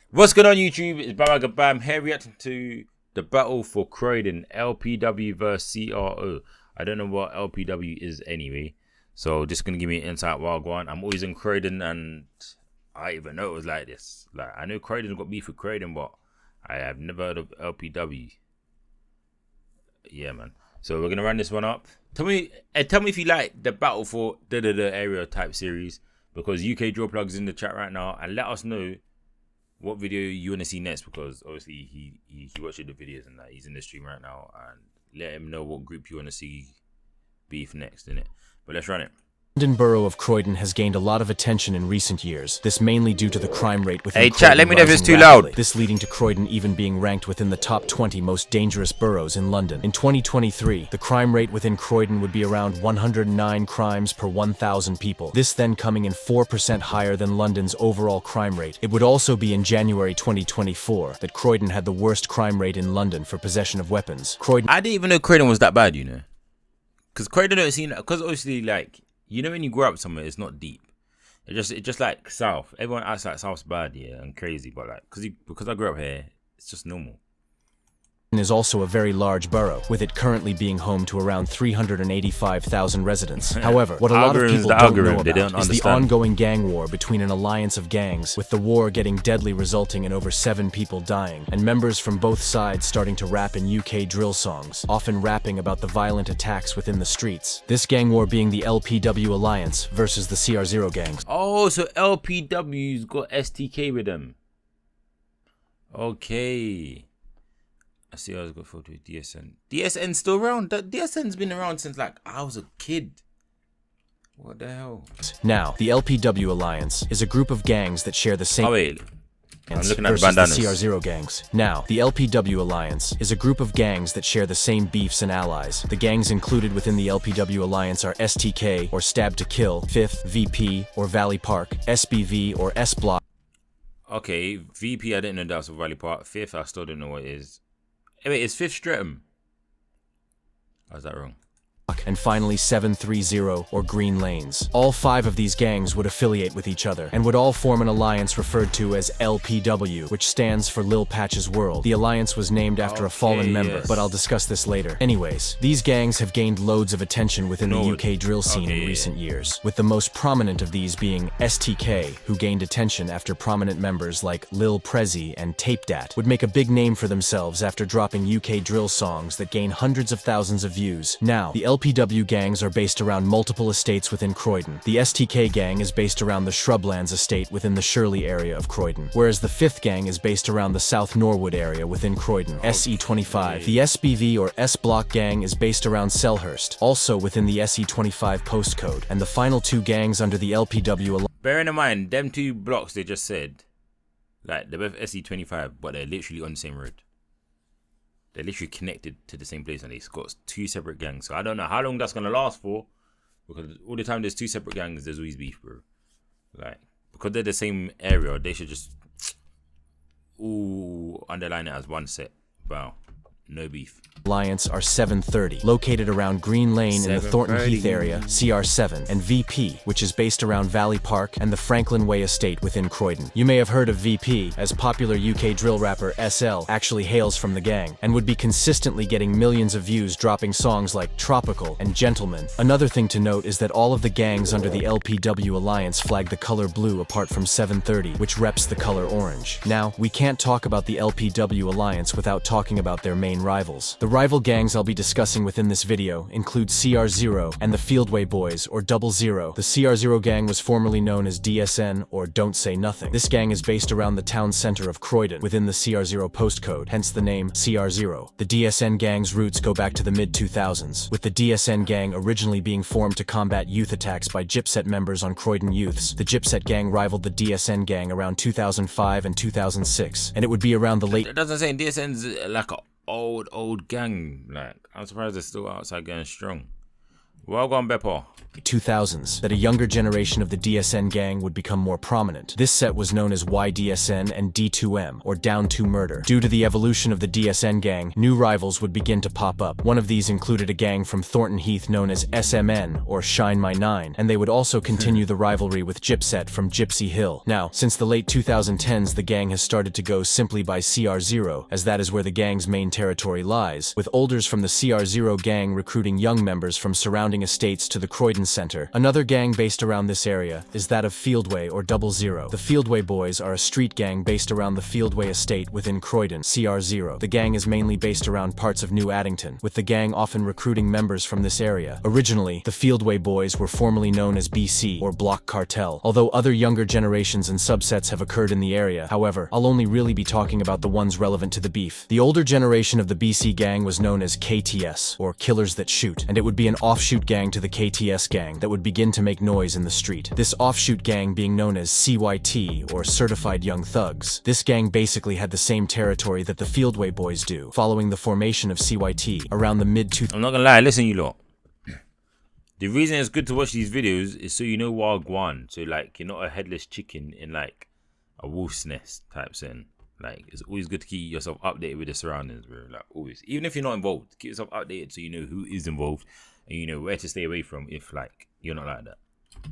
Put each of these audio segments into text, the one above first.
What's going on YouTube? It's Bandwagonbam here reacting to the Battle for Croydon, LPW versus CR0. I don't know what LPW is anyway, so just gonna give me an insight while going. I'm always in Croydon and I didn't even know it was like this. Like, I know Croydon's got beef with Croydon, but I have never heard of LPW. Yeah, man. So we're gonna run this one up. Tell me if you like the Battle for the area type series, because UK Draw Plug's in the chat right now, and let us know what video you want to see next, because obviously he watches the videos and that. He's in the stream right now, and let him know what group you want to see beef next, innit? But let's run it. The London borough of Croydon has gained a lot of attention in recent years, this mainly due to the crime rate within Hey Croydon chat, let me know if it's rising too rapidly, loud. this leading to Croydon even being ranked within the top 20 most dangerous boroughs in London. In 2023, the crime rate within Croydon would be around 109 crimes per 1,000 people, this then coming in 4% higher than London's overall crime rate. It would also be in January 2024 that Croydon had the worst crime rate in London for possession of weapons. I didn't even know Croydon was that bad, you know, because Croydon don't seem, because obviously, like, you know, when you grow up somewhere, it's not deep. It just like South. Everyone acts like South's bad, yeah, and crazy, but like, because I grew up here, it's just normal. Is also a very large borough, with it currently being home to around 385,000 residents. However, what a lot of people don't know about is the ongoing gang war between an alliance of gangs, with the war getting deadly, resulting in over 7 people dying, and members from both sides starting to rap in UK drill songs, often rapping about the violent attacks within the streets. This gang war being the LPW alliance versus the CR0 gangs. Oh, so LPW's got STK with them. Okay. I see I was got photo with DSN. DSN's still around? That DSN's been around since like I was a kid. What the hell? Now, the LPW Alliance is a group of gangs that share the same. Oh wait, I'm looking at the versus bandanas. The CR0 gangs. Now, the LPW Alliance is a group of gangs that share the same beefs and allies. The gangs included within the LPW Alliance are STK or Stab to Kill, 5th, VP or Valley Park, SBV or S Block. Okay, VP I didn't know that was Valley Park. 5th I still don't know what it is. Wait, it's 5th Streatham. How's that wrong? And finally 730 or Green Lanes. All 5 of these gangs would affiliate with each other and would all form an alliance referred to as LPW, which stands for Lil Patch's World. The alliance was named after a fallen member, but I'll discuss this later. Anyways, these gangs have gained loads of attention within the UK drill scene in recent years, with the most prominent of these being STK, who gained attention after prominent members like Lil Prezi and Tape Dat would make a big name for themselves after dropping UK drill songs that gain hundreds of thousands of views. Now, the LPW gangs are based around multiple estates within Croydon. The STK gang is based around the Shrublands estate within the Shirley area of Croydon, whereas the 5th gang is based around the South Norwood area within Croydon, SE25. The SBV or S Block gang is based around Selhurst, also within the SE25 postcode, and the final 2 gangs under the LPW. Bearing in mind, them 2 blocks they just said, like, they're both SE25, but they're literally on the same road. They're literally connected to the same place, and they've got 2 separate gangs. So I don't know how long that's gonna last for, because all the time there's 2 separate gangs, there's always beef, bro. Like, because they're the same area, they should just underline it as one set. Wow, no beef. Alliance are 730, located around Green Lane in the Thornton Heath area, CR7, and VP, which is based around Valley Park and the Franklin Way estate within Croydon. You may have heard of VP, as popular UK drill rapper SL actually hails from the gang, and would be consistently getting millions of views dropping songs like Tropical and Gentleman. Another thing to note is that all of the gangs under the LPW Alliance flag the color blue apart from 730, which reps the color orange. Now, we can't talk about the LPW Alliance without talking about their main rivals. The rival gangs I'll be discussing within this video include CR0 and the Fieldway Boys, or 00. The CR0 gang was formerly known as DSN, or Don't Say Nothing. This gang is based around the town center of Croydon within the CR0 postcode, hence the name CR0. The DSN gang's roots go back to the mid-2000s, with the DSN gang originally being formed to combat youth attacks by Gypset members on Croydon youths. The Gypset gang rivaled the DSN gang around 2005 and 2006, and it would be around the late... It doesn't say DSN's like a old gang. Like, I'm surprised they're still outside going strong. Welcome, Beppo. 2000s that a younger generation of the DSN gang would become more prominent. This set was known as YDSN and D2M, or Down to Murder. Due to the evolution of the DSN gang, new rivals would begin to pop up. One of these included a gang from Thornton Heath known as SMN, or Shine My Nine, and they would also continue the rivalry with Gypset from Gypsy Hill. Now, since the late 2010s, the gang has started to go simply by CR0, as that is where the gang's main territory lies, with olders from the CR0 gang recruiting young members from surrounding estates to the Croydon Center. Another gang based around this area is that of Fieldway or 00. The Fieldway Boys are a street gang based around the Fieldway estate within Croydon, CR0. The gang is mainly based around parts of New Addington, with the gang often recruiting members from this area. Originally, the Fieldway Boys were formerly known as BC or Block Cartel, although other younger generations and subsets have occurred in the area. However, I'll only really be talking about the ones relevant to the beef. The older generation of the BC gang was known as KTS, or Killers That Shoot, and it would be an offshoot gang to the KTS gang that would begin to make noise in the street. This offshoot gang being known as CYT, or Certified Young Thugs. This gang basically had the same territory that the Fieldway Boys do, following the formation of CYT around the mid-2000s. I'm not gonna lie, listen you lot. The reason it's good to watch these videos is so you know Wagwan. So like you're not a headless chicken in like a wolf's nest type thing. Like it's always good to keep yourself updated with the surroundings, bro. Like always. Even if you're not involved, keep yourself updated so you know who is involved and you know where to stay away from if like you're not like that.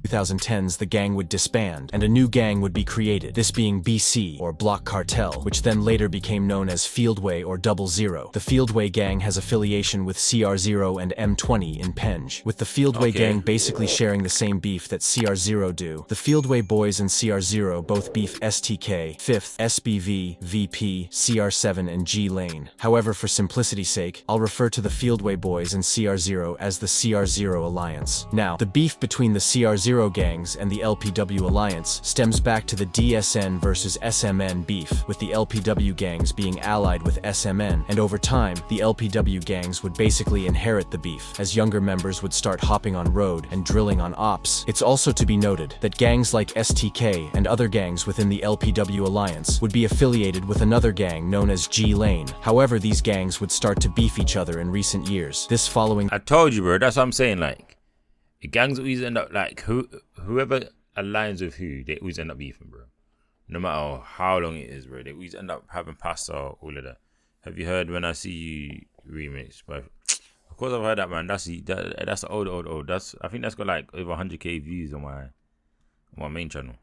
2010s, the gang would disband, and a new gang would be created, this being BC, or Block Cartel, which then later became known as Fieldway or 00. The Fieldway gang has affiliation with CR0 and M20 in Penge, with the Fieldway gang basically sharing the same beef that CR0 do. The Fieldway Boys and CR0 both beef STK, 5th, SBV, VP, CR7 and G Lane. However, for simplicity's sake, I'll refer to the Fieldway Boys and CR0 as the CR0 Alliance. Now, the beef between the CR0 gangs and the LPW alliance stems back to the DSN versus SMN beef, with the LPW gangs being allied with SMN, and over time, the LPW gangs would basically inherit the beef, as younger members would start hopping on road and drilling on ops. It's also to be noted that gangs like STK and other gangs within the LPW alliance would be affiliated with another gang known as G Lane. However, these gangs would start to beef each other in recent years. This following— I told you, bro, that's what I'm saying, like the gangs always end up like whoever aligns with who, they always end up beefing, bro. No matter how long it is, bro. They always end up having pasta, all of that. Have you heard When I See You remix? But of course I've heard that, man. That's the old. I think that's got like over 100k views on my main channel.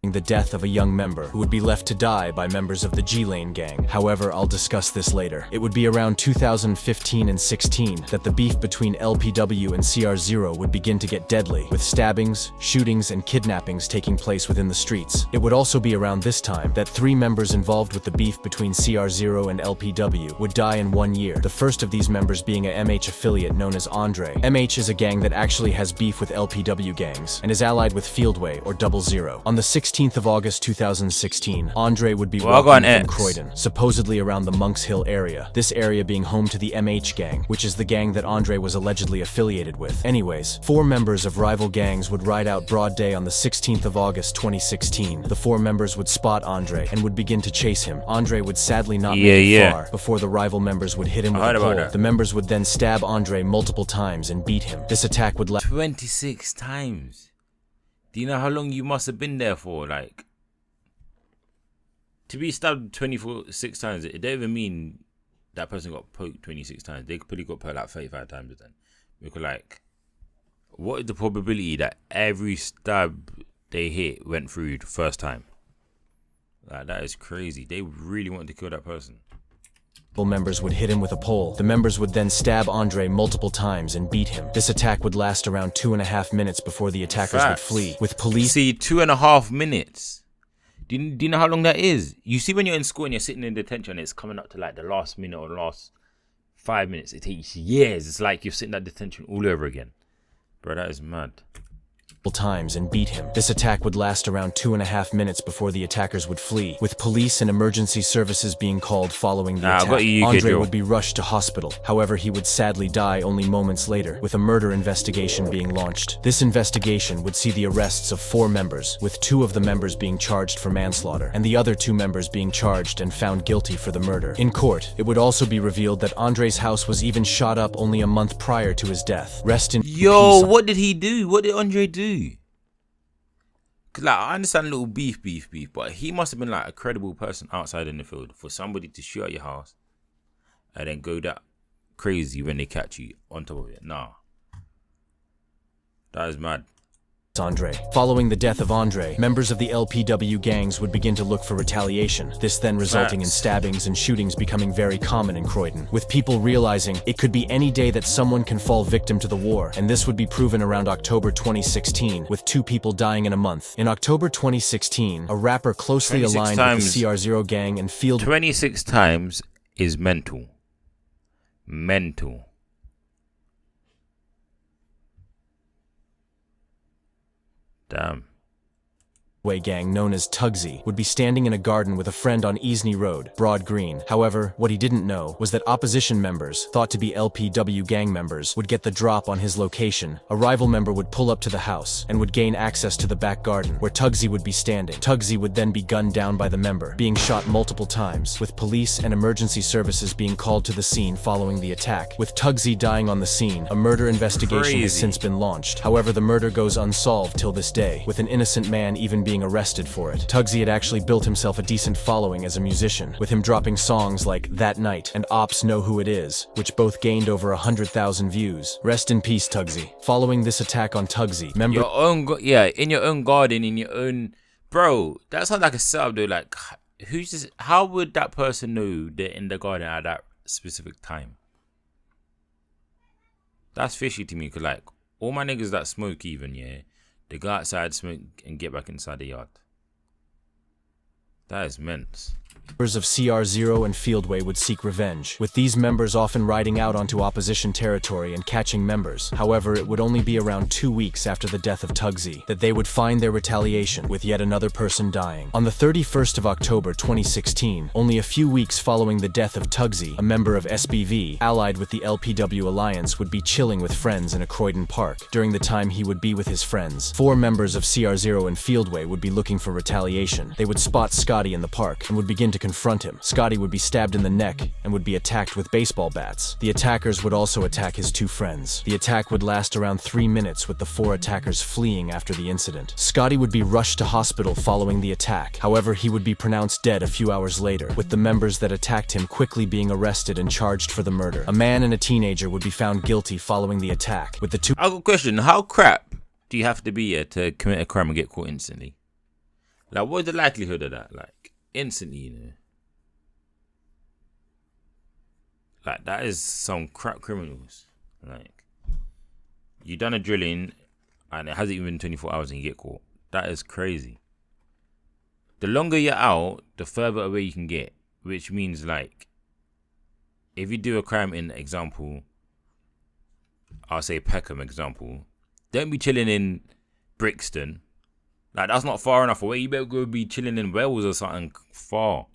The death of a young member who would be left to die by members of the G-Lane gang. However, I'll discuss this later. It would be around 2015 and 16 that the beef between LPW and CR0 would begin to get deadly, with stabbings, shootings, and kidnappings taking place within the streets. It would also be around this time that 3 members involved with the beef between CR0 and LPW would die in 1 year, the first of these members being a MH affiliate known as Andre. MH is a gang that actually has beef with LPW gangs, and is allied with Fieldway or 00. On the 16th of August 2016, Andre would be welcomed from Croydon, supposedly around the Monks Hill area, this area being home to the MH gang, which is the gang that Andre was allegedly affiliated with. Anyways, 4 members of rival gangs would ride out broad day on the 16th of August 2016. The 4 members would spot Andre and would begin to chase him. Andre would sadly not make it far before the rival members would hit him with a pole. The members would then stab Andre multiple times and beat him. This attack would last 26 times. Do you know how long you must have been there for? Like, to be stabbed 26 times, it don't even mean that person got poked 26 times. They probably got poked like 35 times then. Because, like, what is the probability that every stab they hit went through the first time? Like, that is crazy. They really wanted to kill that person. Members would hit him with a pole. The members would then stab Andre multiple times and beat him. This attack would last around 2.5 minutes before the attackers would flee, with police— See, 2.5 minutes. Do you know how long that is? You see when you're in school and you're sitting in detention, it's coming up to like the last minute or the last 5 minutes. It takes years. It's like you're sitting at detention all over again. Bro, that is mad. times and beat him. This attack would last around 2.5 minutes before the attackers would flee, with police and emergency services being called following the attack. Andre would be rushed to hospital. However, he would sadly die only moments later, with a murder investigation being launched. This investigation would see the arrests of 4 members, with 2 of the members being charged for manslaughter, and the other 2 members being charged and found guilty for the murder. In court, it would also be revealed that Andre's house was even shot up only a month prior to his death. Rest in peace. Yo, what did he do? What did Andre do? Cause like I understand little beef, but he must have been like a credible person outside in the field for somebody to shoot at your house and then go that crazy when they catch you on top of it. Nah, that is mad. Andre. Following the death of Andre, members of the LPW gangs would begin to look for retaliation, this then resulting in stabbings and shootings becoming very common in Croydon, with people realizing it could be any day that someone can fall victim to the war, and this would be proven around October 2016, with 2 people dying in a month. In October 2016, a rapper closely aligned with the CR0 gang and field... 26 times is mental. Mental. Damn. Gang known as Tugsy would be standing in a garden with a friend on Easney Road, Broad Green. However, what he didn't know was that opposition members, thought to be LPW gang members, would get the drop on his location. A rival member would pull up to the house and would gain access to the back garden where Tugsy would be standing. Tugsy would then be gunned down by the member, being shot multiple times, with police and emergency services being called to the scene following the attack. With Tugsy dying on the scene, a murder investigation has since been launched. However, the murder goes unsolved till this day, with an innocent man even being arrested for it. Tugsy had actually built himself a decent following as a musician, with him dropping songs like That Night and Ops Know Who It Is, which both gained over 100,000 views. Rest in peace, Tugsy. Following this attack on Tugsy, in your own garden, in your own... Bro, that sounds like a setup though. Like, how would that person know they're in the garden at that specific time? That's fishy to me, because like, all my niggas that smoke even, yeah, they go outside, smoke, and get back inside the yard. That is immense. Members of CR0 and Fieldway would seek revenge, with these members often riding out onto opposition territory and catching members. However, it would only be around 2 weeks after the death of Tugsy that they would find their retaliation, with yet another person dying. On the 31st of October 2016, only a few weeks following the death of Tugsy, a member of SBV, allied with the LPW Alliance, would be chilling with friends in a Croydon park. During the time he would be with his friends, 4 members of CR0 and Fieldway would be looking for retaliation. They would spot Scotty in the park and would begin to confront him. Scotty would be stabbed in the neck and would be attacked with baseball bats. The attackers would also attack his 2 friends. The attack would last around 3 minutes, with the 4 attackers fleeing after the incident. Scotty would be rushed to hospital following the attack. However, he would be pronounced dead a few hours later, with the members that attacked him quickly being arrested and charged for the murder. A man and a teenager would be found guilty following the attack, with the 2... I got a question. How crap do you have to be here to commit a crime and get caught instantly? Like, what is the likelihood of that? Like, instantly, you know? Like, that is some crap criminals. Like, you done a drilling and it hasn't even been 24 hours and you get caught. That is crazy. The longer you're out, the further away you can get. Which means, like, if you do a crime in, example, I'll say Peckham, example, don't be chilling in Brixton. Like, that's not far enough away. You better go be chilling in Wales or something far.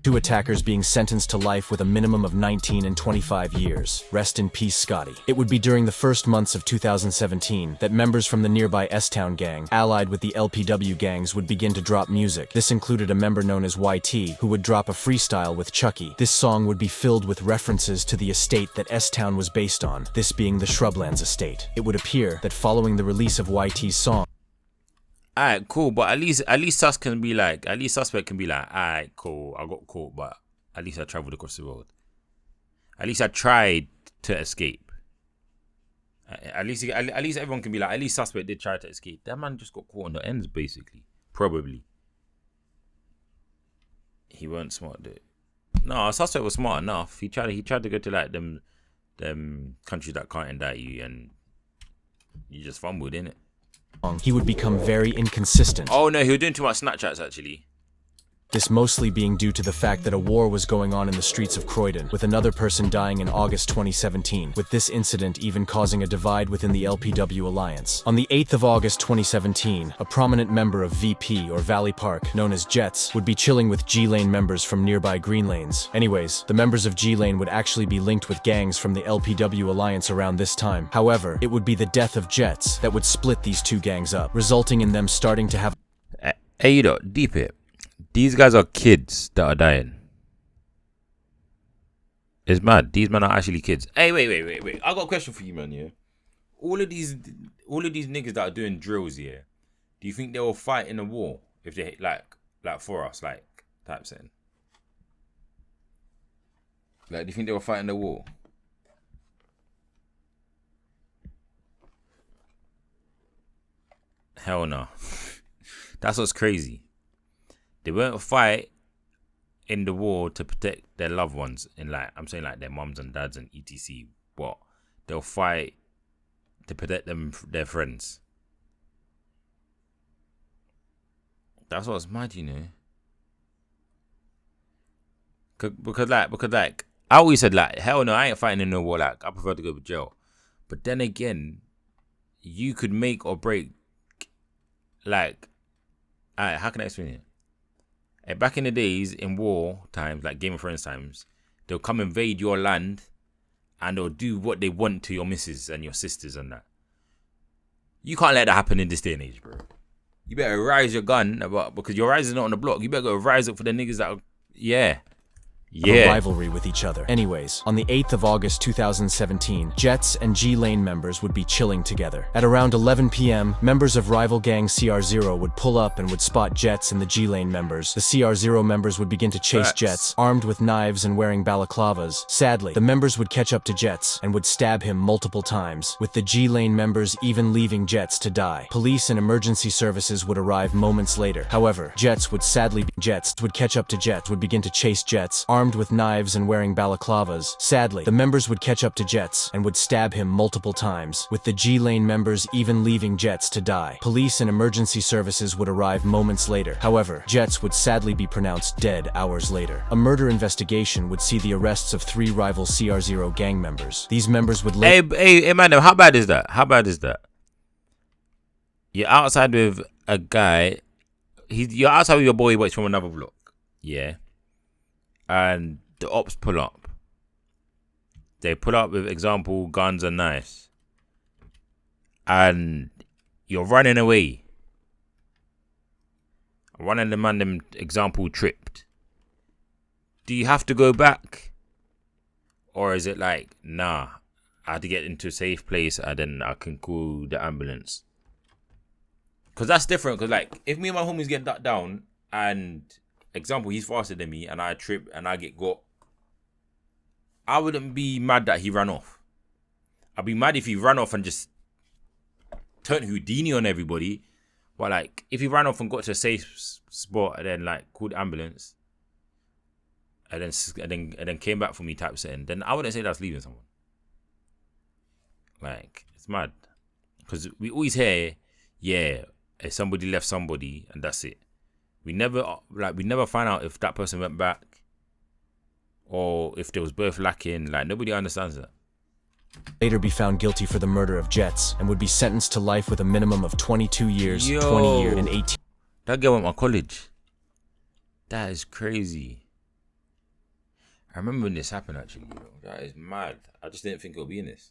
2 attackers being sentenced to life with a minimum of 19 and 25 years. Rest in peace, Scotty. It would be during the first months of 2017 that members from the nearby S-Town gang, allied with the LPW gangs, would begin to drop music. This included a member known as YT, who would drop a freestyle with Chucky. This song would be filled with references to the estate that S-Town was based on, this being the Shrublands estate. It would appear that following the release of YT's song, alright, cool, but at least suspect can be like, alright, cool, I got caught, but at least I travelled across the road. At least I tried to escape. At least everyone can be like, at least suspect did try to escape. That man just got caught on the ends, basically. Probably. He weren't smart, dude. No, suspect was smart enough. He tried to go to like them countries that can't indict you, and you just fumbled, innit? He would become very inconsistent. Oh no, he was doing too much Snapchats actually. this mostly being due to the fact that a war was going on in the streets of Croydon, with another person dying in August 2017, with this incident even causing a divide within the LPW alliance. On the 8th of August 2017, a prominent member of VP or Valley Park, known as Jets, would be chilling with G-Lane members from nearby Green Lanes. Anyways, the members of G-Lane would actually be linked with gangs from the LPW alliance around this time. However, it would be the death of Jets that would split these two gangs up, resulting in them starting to have... Hey, you know, deep it. These guys are kids that are dying. It's mad. These men are actually kids. Hey, wait. I got a question for you, man, yeah? All of these niggas that are doing drills, yeah? Do you think they will fight in a war if they like for us, like type saying? Like, do you think they will fight in the war? Hell no. That's what's crazy. They won't fight in the war to protect their loved ones, in like I'm saying like their mums and dads and etc. But they'll fight to protect their friends. That's what's mad, you know. Because I always said like, hell no, I ain't fighting in no war. Like, I prefer to go to jail. But then again, you could make or break. Like, how can I explain it? Back in the days in war times, like Game of Thrones times, they'll come invade your land, and they'll do what they want to your missus and your sisters and that. You can't let that happen in this day and age, bro. You better rise your gun, because your rise is not on the block. You better go rise up for the niggas that are, yeah. A rivalry with each other. Anyways, on the 8th of August 2017, Jets and G-Lane members would be chilling together. At around 11 p.m., members of rival gang CR0 would pull up and would spot Jets and the G-Lane members. The CR0 members would begin to chase Jets, armed with knives and wearing balaclavas. Sadly, the members would catch up to Jets and would stab him multiple times, with the G-Lane members even leaving Jets to die. Police and emergency services would arrive moments later. However, Jets would catch up to Jets, would begin to chase Jets, armed with knives and wearing balaclavas. Sadly, the members would catch up to Jets and would stab him multiple times, with the G-Lane members even leaving Jets to die. Police and emergency services would arrive moments later. However, Jets would sadly be pronounced dead hours later. A murder investigation would see the arrests of 3 rival CR0 gang members. These members would Hey, madam, how bad is that? You're outside with a guy. You're outside with your boy, but it's from another block. Yeah. And the ops pull up. They pull up with, example, guns and knives. And you're running away. One of them, example, tripped. Do you have to go back? Or is it like, nah, I had to get into a safe place and then I can call the ambulance? Because that's different. Because like, if me and my homies get ducked down and... example, he's faster than me and I trip and I get got, I wouldn't be mad that he ran off. I'd be mad if he ran off and just turned Houdini on everybody. But like, if he ran off and got to a safe spot and then like called the ambulance and then came back for me type setting, then I wouldn't say that's leaving someone. Like, it's mad. Because we always hear, yeah, if somebody left somebody and that's it. We never find out if that person went back or if they was both lacking. Like, nobody understands that. Later be found guilty for the murder of Jets and would be sentenced to life with a minimum of 22 years, 20 years, and 18. That girl went to my college. That is crazy. I remember when this happened, actually. That is mad. I just didn't think it would be in this.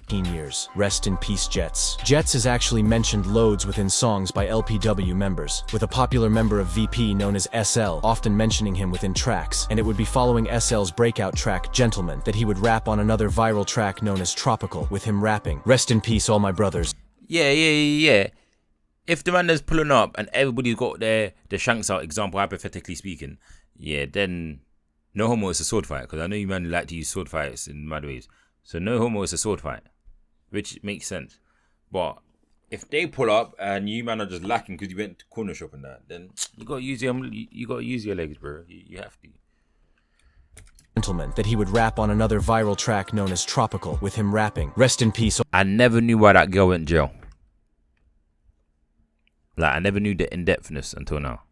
Years. Rest in peace, Jets. Jets is actually mentioned loads within songs by LPW members, with a popular member of VP known as SL often mentioning him within tracks, and it would be following SL's breakout track, Gentleman, that he would rap on another viral track known as Tropical, with him rapping, "Rest in peace, all my brothers." Yeah. If the man is pulling up and everybody's got their shanks out, example, hypothetically speaking, yeah, then no homo is a sword fight, because I know you man like to use sword fights in mad ways. So no homo is a sword fight, which makes sense. But if they pull up and you man are just lacking because you went to corner shop and that, then you gotta use your legs, bro. You have to. Gentleman, that he would rap on another viral track known as Tropical, with him rapping, "Rest in peace." I never knew why that girl went to jail. Like, I never knew the in-depthness until now.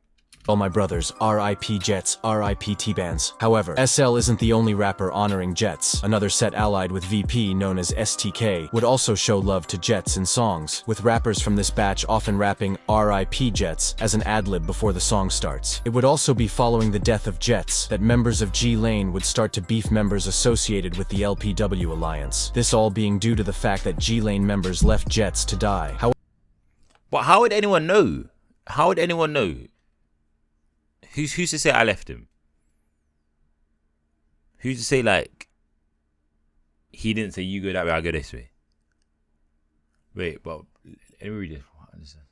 All my brothers, RIP Jets, RIP T-Bands. However, SL isn't the only rapper honoring Jets. Another set allied with VP known as STK would also show love to Jets in songs, with rappers from this batch often rapping RIP Jets as an ad-lib before the song starts. It would also be following the death of Jets that members of G-Lane would start to beef members associated with the LPW alliance. This all being due to the fact that G-Lane members left Jets to die. But how would anyone know? How would anyone know? Who's to say I left him? Who's to say, like, he didn't say you go that way, I go this way? Wait, but let me read this. What is this?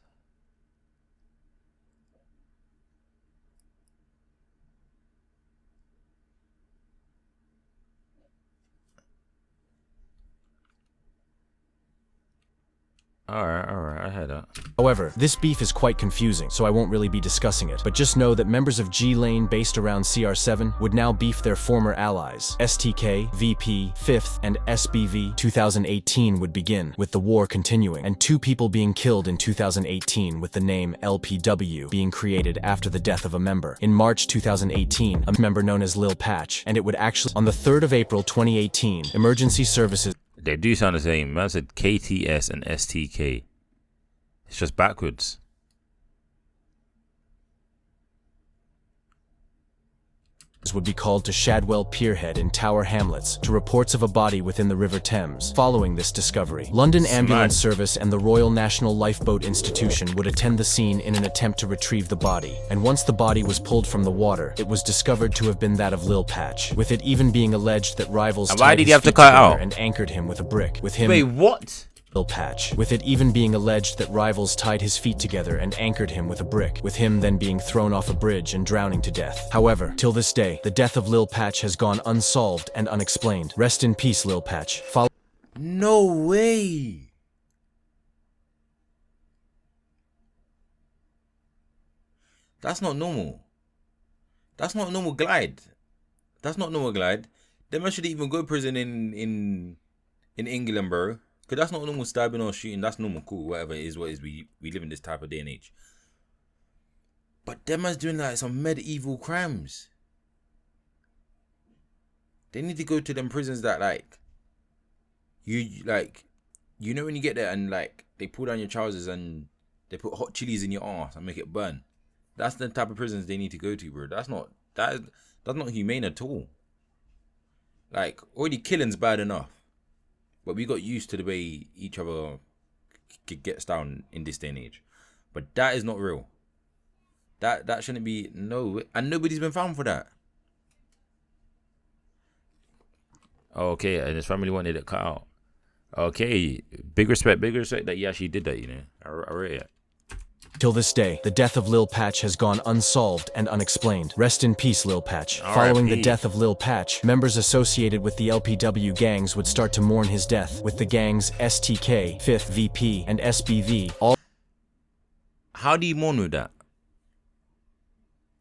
Alright, I heard that. However, this beef is quite confusing, so I won't really be discussing it, but just know that members of G-Lane based around CR0 would now beef their former allies. STK, VP, 5th, and SBV 2018 would begin, with the war continuing, and 2 people being killed in 2018 with the name LPW being created after the death of a member. In March 2018, a member known as Lil Patch, and it would actually, on the 3rd of April 2018, emergency services. They do sound the same. Man said KTS and STK. It's just backwards. Would be called to Shadwell Pierhead in Tower Hamlets to reports of a body within the River Thames. Following this discovery, London Ambulance Service and the Royal National Lifeboat Institution would attend the scene in an attempt to retrieve the body. And once the body was pulled from the water, it was discovered to have been that of Lil Patch, with it even being alleged that rivals tied his feet together and anchored him with a brick. With him. Wait, what? Lil Patch, with it even being alleged that rivals tied his feet together and anchored him with a brick, with him then being thrown off a bridge and drowning to death. However, till this day, the death of Lil Patch has gone unsolved and unexplained. Rest in peace, Lil Patch. No way. That's not normal. That's not normal glide. That's not normal glide. Them man should even go to prison in England, bro. Because that's not normal stabbing or shooting. That's normal, cool, whatever it is, what it is. We live in this type of day and age. But them man's doing like some medieval crimes. They need to go to them prisons that like, you know when you get there and like, they pull down your trousers and they put hot chilies in your ass and make it burn. That's the type of prisons they need to go to, bro. That's not humane at all. Like, already killing's bad enough. But we got used to the way each other gets down in this day and age. But that is not real. That shouldn't be, no. And nobody's been found for that. Okay, and his family wanted it cut out. Okay, big respect that he actually did that, you know. I rate it. Till this day, the death of Lil Patch has gone unsolved and unexplained. Rest in peace, Lil Patch. Following the death of Lil Patch, members associated with the LPW gangs would start to mourn his death, with the gangs STK, 5th VP, and SBV all. How do you mourn with that?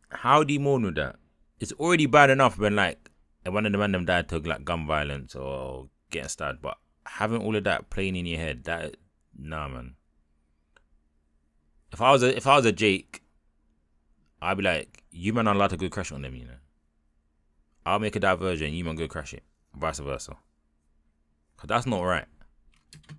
How do you mourn with that? It's already bad enough when like one of the men died to like gun violence or getting stabbed, but having all of that playing in your head, that, nah, man. If I was a Jake, I'd be like, you man are allowed to go crash on them, you know. I'll make a diversion, you man go crash it, vice versa. Cause that's not right.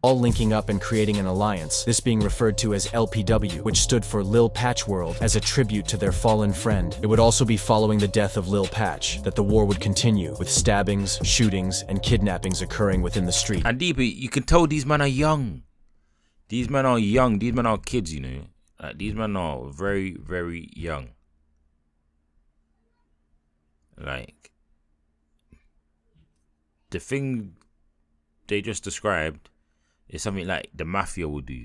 All linking up and creating an alliance, this being referred to as LPW, which stood for Lil Patch World, as a tribute to their fallen friend. It would also be following the death of Lil Patch that the war would continue, with stabbings, shootings, and kidnappings occurring within the street. And DP, you can tell these men are young. These men are young, these men are kids, you know. Like, these men are very, very young. Like, the thing they just described is something like the mafia would do.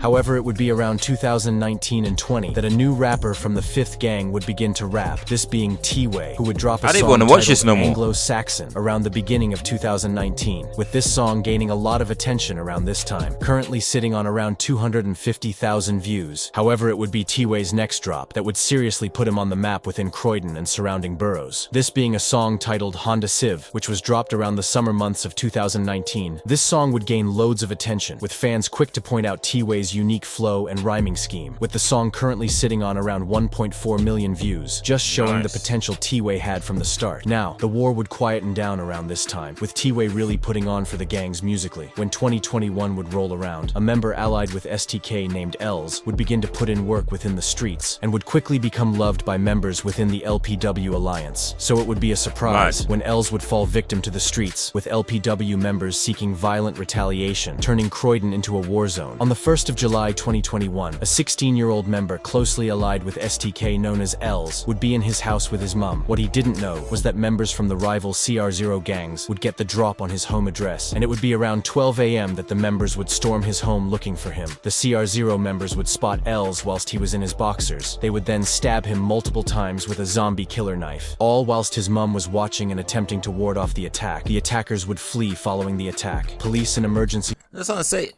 However, it would be around 2019 and 20 that a new rapper from the 5th gang would begin to rap, this being T-Way, who would drop a song titled Anglo-Saxon around the beginning of 2019, with this song gaining a lot of attention around this time, currently sitting on around 250,000 views. However, it would be T-Way's next drop that would seriously put him on the map within Croydon and surrounding boroughs. This being a song titled Honda Civ, which was dropped around the summer months of 2019. This song would gain loads of attention, with fans quick to point out T-Way's unique flow and rhyming scheme, with the song currently sitting on around 1.4 million views, just showing the potential T-Way had from the start. Now, the war would quieten down around this time, with T-Way really putting on for the gangs musically. When 2021 would roll around, a member allied with STK named Els would begin to put in work within the streets, and would quickly become loved by members within the LPW alliance. So it would be a surprise when Els would fall victim to the streets, with LPW members seeking violent retaliation, turning Croydon into a war zone. On the 1st of July 2021, a 16-year-old member closely allied with STK known as Els would be in his house with his mum. What he didn't know was that members from the rival CR0 gangs would get the drop on his home address, and it would be around 12 a.m. that the members would storm his home looking for him. The CR0 members would spot Els whilst he was in his boxers. They would then stab him multiple times with a zombie killer knife, all whilst his mum was watching and attempting to ward off the attack. The attackers would flee following the attack. Police and emergency... That's what I say.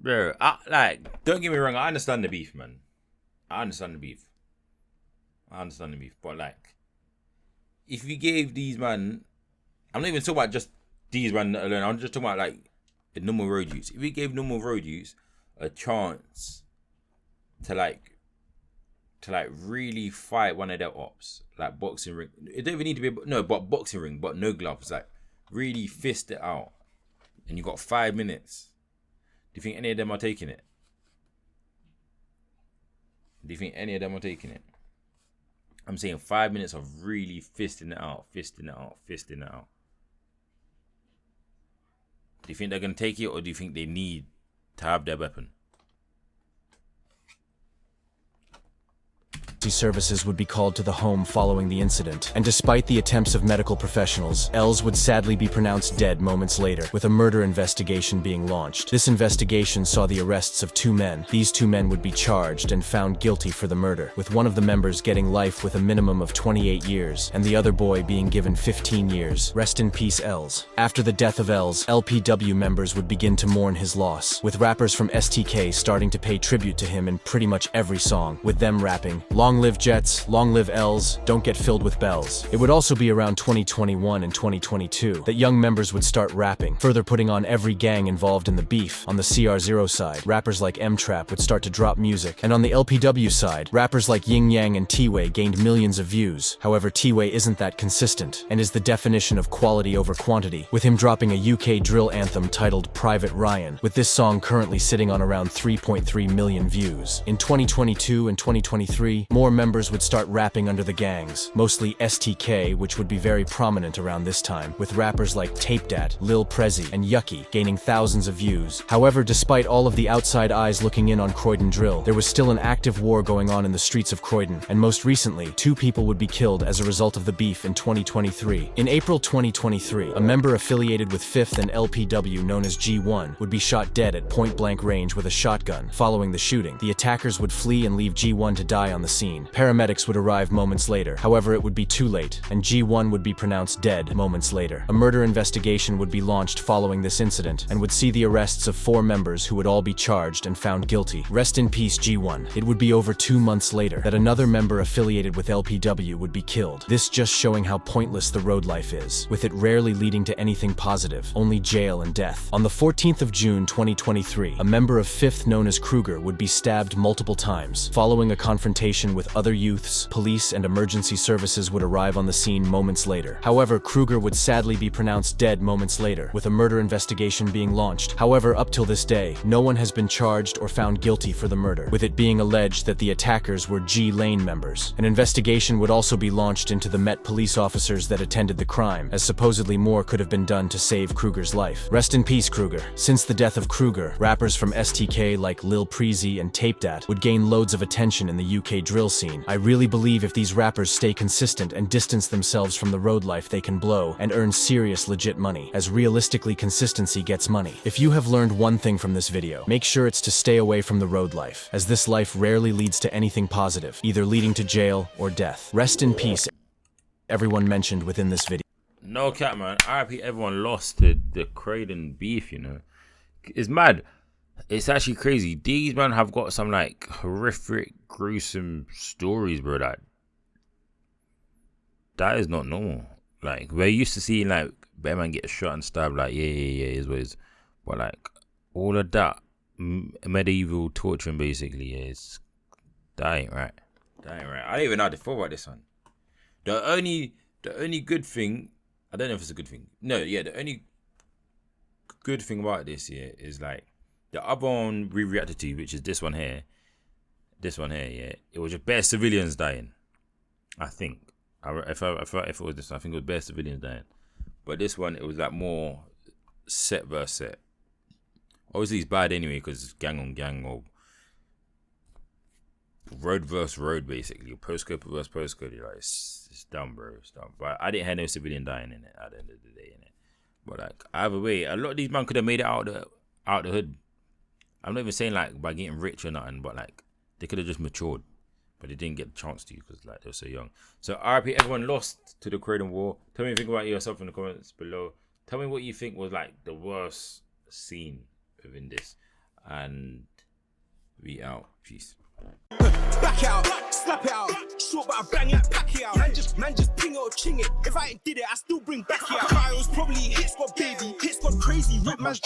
Bro, don't get me wrong, I understand the beef, man. I understand the beef. But like, if we gave these man, I'm not even talking about just these man alone, I'm just talking about like the normal road use. If we gave normal road use a chance to really fight one of their ops, like boxing ring, it don't even need to be, but boxing ring, but no gloves, like really fist it out, and you got 5 minutes. Do you think any of them are taking it? I'm saying 5 minutes of really fisting it out. Do you think they're going to take it, or do you think they need to have their weapon? Services would be called to the home following the incident, and despite the attempts of medical professionals, Els would sadly be pronounced dead moments later, with a murder investigation being launched. This investigation saw the arrests of 2 men. These 2 men would be charged and found guilty for the murder, with one of the members getting life with a minimum of 28 years, and the other boy being given 15 years. Rest in peace, Els. After the death of Els, LPW members would begin to mourn his loss, with rappers from STK starting to pay tribute to him in pretty much every song, with them rapping, "Long live Jets, long live Els, don't get filled with bells." It would also be around 2021 and 2022 that young members would start rapping, further putting on every gang involved in the beef. On the CR0 side, rappers like M-Trap would start to drop music, and on the LPW side, rappers like Ying Yang and T-Way gained millions of views. However, T-Way isn't that consistent, and is the definition of quality over quantity, with him dropping a UK drill anthem titled Private Ryan, with this song currently sitting on around 3.3 million views. In 2022 and 2023, more members would start rapping under the gangs, mostly STK, which would be very prominent around this time, with rappers like Tape Dat, Lil Prezi, and Yucky gaining thousands of views. However, despite all of the outside eyes looking in on Croydon drill, there was still an active war going on in the streets of Croydon, and most recently, 2 people would be killed as a result of the beef in 2023. In April 2023, a member affiliated with 5th and LPW known as G1 would be shot dead at point-blank range with a shotgun. Following the shooting, the attackers would flee and leave G1 to die on the scene. Paramedics would arrive moments later. However, it would be too late, and G1 would be pronounced dead moments later. A murder investigation would be launched following this incident, and would see the arrests of 4 members who would all be charged and found guilty. Rest in peace, G1. It would be over 2 months later that another member affiliated with LPW would be killed. This just showing how pointless the road life is, with it rarely leading to anything positive, only jail and death. On the 14th of June 2023, a member of 5th known as Kruger would be stabbed multiple times. Following a confrontation with other youths, police and emergency services would arrive on the scene moments later. However, Kruger would sadly be pronounced dead moments later, with a murder investigation being launched. However, up till this day, no one has been charged or found guilty for the murder, with it being alleged that the attackers were G Lane members. An investigation would also be launched into the Met police officers that attended the crime, as supposedly more could have been done to save Kruger's life. Rest in peace, Kruger. Since the death of Kruger, rappers from STK like Lil Prezi and Tape Dat would gain loads of attention in the UK drill scene. I really believe if these rappers stay consistent and distance themselves from the road life, they can blow and earn serious legit money, as realistically consistency gets money. If you have learned one thing from this video, make sure it's to stay away from the road life, as this life rarely leads to anything positive, either leading to jail or death. Rest in peace, everyone mentioned within this video. No cap, man. RIP everyone lost to the Croydon beef, you know. It's mad. It's actually crazy. These men have got some like horrific, gruesome stories, bro. That is not normal. Like, we're used to seeing like bear man get shot and stabbed, like, yeah, is what it is. But like all of that medieval torturing basically is that ain't right. I don't even know how to feel about this one. The only good thing, I don't know if it's a good thing. No, yeah, the only good thing about this here is like the other one we reacted to, which is this one here, yeah, it was just bare civilians dying. I think. If it was this one, I think it was bare civilians dying. But this one, it was like more set versus set. Obviously, it's bad anyway because it's gang on gang or road versus road, basically. Postcode versus postcode. Like, it's dumb, bro. It's dumb. But I didn't have no civilian dying in it at the end of the day, innit? But like, either way, a lot of these men could have made it out the hood. I'm not even saying like by getting rich or nothing, but like they could have just matured. But they didn't get the chance to because like they were so young. So RIP, everyone lost to the Croydon War. Tell me what you think about yourself in the comments below. Tell me what you think was like the worst scene within this. And we out. Peace. Back out, slap it out, short but I bang like pack it out. Man just ping it or ching it. If I ain't did it, I still bring back it out. It was probably hit squad baby, hit squad crazy, rip man's